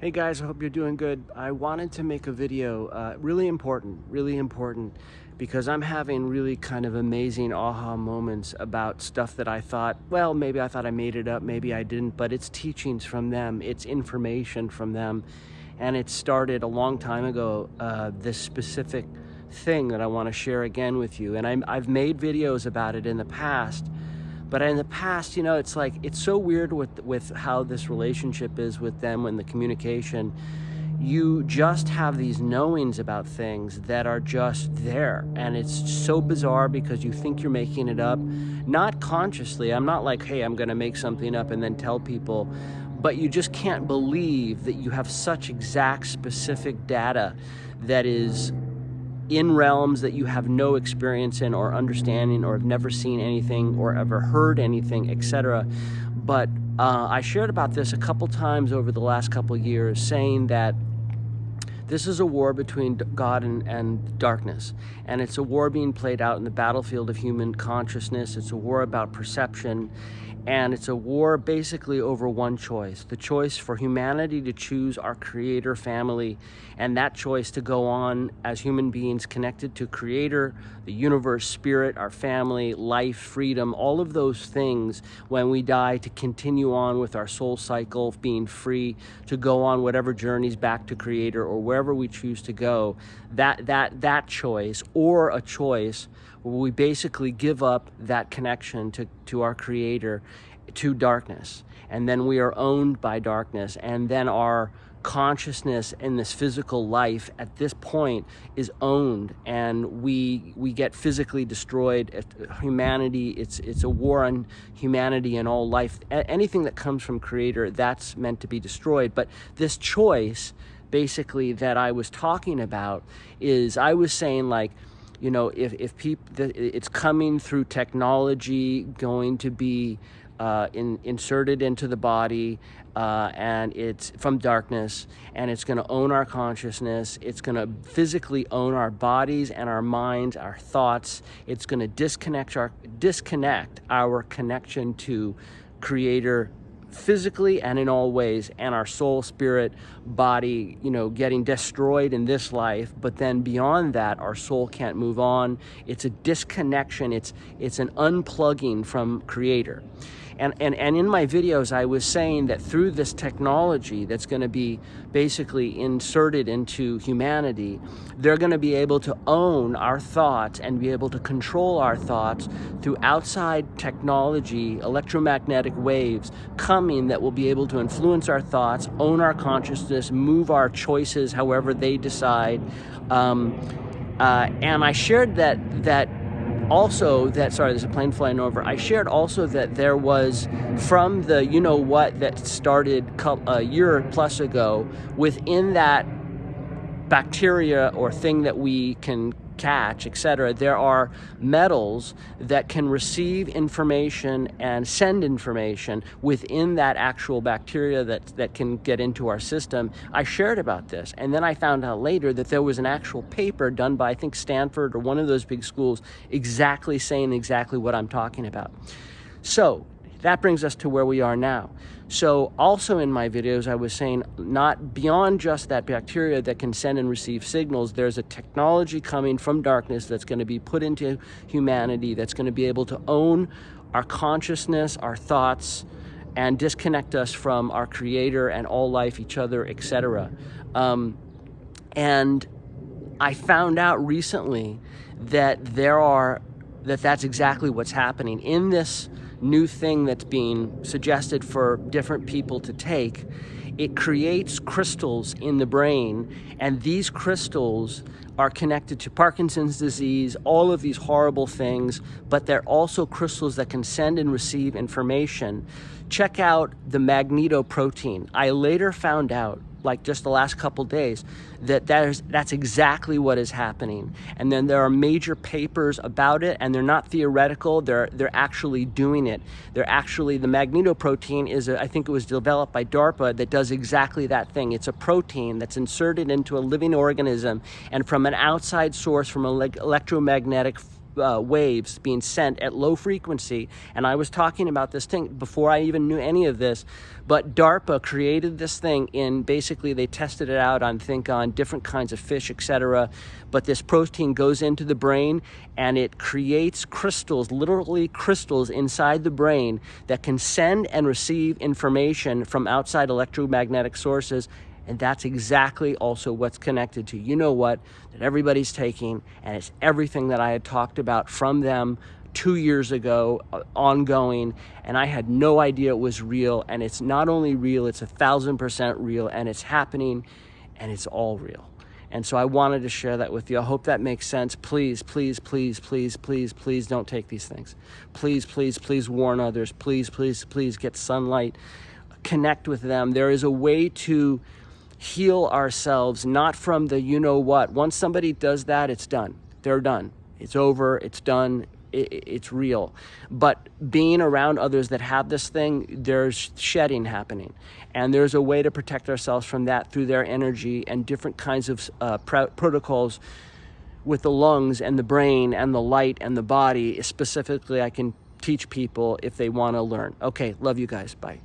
Hey guys, I hope you're doing good. I wanted to make a video, really important, because I'm having really kind of amazing aha moments about stuff that I thought, well, maybe I thought I made it up, maybe I didn't, but it's teachings from them, it's information from them, and it started a long time ago, this specific thing that I want to share again with you. And I've made videos about it in the past, but in the past, it's like, it's so weird with how this relationship is with them and the communication. You just have these knowings about things that are just there. And it's so bizarre because you think you're making it up, not consciously. I'm not like, hey, I'm going to make something up and then tell people. But you just can't believe that you have such exact, specific data that is in realms that you have no experience in or understanding or have never seen anything or ever heard anything, etc. But I shared about this a couple times over the last couple years, saying that this is a war between God and darkness, and it's a war being played out in the battlefield of human consciousness. It's a war about perception, and it's a war basically over one choice, the choice for humanity to choose our Creator family, and that choice to go on as human beings connected to Creator, the universe, spirit, our family, life, freedom, all of those things when we die, to continue on with our soul cycle of being free, to go on whatever journeys back to Creator or wherever we choose to go. That choice, or a choice where we basically give up that connection to our Creator, to darkness, and then we are owned by darkness, and then our consciousness in this physical life at this point is owned, and we get physically destroyed. Humanity, it's a war on humanity and all life. Anything that comes from Creator, that's meant to be destroyed. But this choice basically that I was talking about is, I was saying, like, if people, it's coming through technology, going to be inserted into the body, and it's from darkness, and it's going to own our consciousness. It's going to physically own our bodies and our minds, our thoughts. It's going to disconnect our connection to Creator, physically and in all ways, and our soul, spirit, body, getting destroyed in this life. But then beyond that, our soul can't move on. It's a disconnection. It's an unplugging from Creator. And in my videos, I was saying that through this technology that's going to be basically inserted into humanity, they're going to be able to own our thoughts and be able to control our thoughts through outside technology, electromagnetic waves coming that will be able to influence our thoughts, own our consciousness, move our choices however they decide. And I shared that also, sorry, there's a plane flying over. I shared also that there was, from the that started a year plus ago, within that bacteria or thing that we can catch, etc., there are metals that can receive information and send information within that actual bacteria that can get into our system. I shared about this, and then I found out later that there was an actual paper done by, I think, Stanford or one of those big schools, exactly saying exactly what I'm talking about. So that brings us to where we are now. So also in my videos, I was saying, not beyond just that bacteria that can send and receive signals, there's a technology coming from darkness that's going to be put into humanity, that's going to be able to own our consciousness, our thoughts, and disconnect us from our Creator and all life, each other, etc. And I found out recently that that's exactly what's happening in this new thing that's being suggested for different people to take. It creates crystals in the brain, and these crystals are connected to Parkinson's disease, all of these horrible things, but they're also crystals that can send and receive information. Check out the Magneto protein. I later found out, like just the last couple days, that's exactly what is happening. And then there are major papers about it, and they're not theoretical, they're actually doing it. The Magneto protein is, I think it was developed by DARPA, that does exactly that thing. It's a protein that's inserted into a living organism, and from an outside source, from an electromagnetic waves being sent at low frequency. And I was talking about this thing before I even knew any of this, but DARPA created this thing basically they tested it out on different kinds of fish, etc. But this protein goes into the brain and it creates crystals, literally crystals inside the brain that can send and receive information from outside electromagnetic sources. And that's exactly also what's connected to, you know what, that everybody's taking, and it's everything that I had talked about from them 2 years ago, ongoing, and I had no idea it was real. And it's not only real, it's 1,000% real, and it's happening, and it's all real. And so I wanted to share that with you. I hope that makes sense. Please, please, please, please, please, please don't take these things. Please, please, please warn others. Please, please, please get sunlight. Connect with them. There is a way to heal ourselves, not from the you-know-what. Once somebody does that, it's done. They're done. It's over. It's done. It's real. But being around others that have this thing, there's shedding happening. And there's a way to protect ourselves from that through their energy and different kinds of protocols with the lungs and the brain and the light and the body. Specifically, I can teach people if they want to learn. Okay, love you guys. Bye.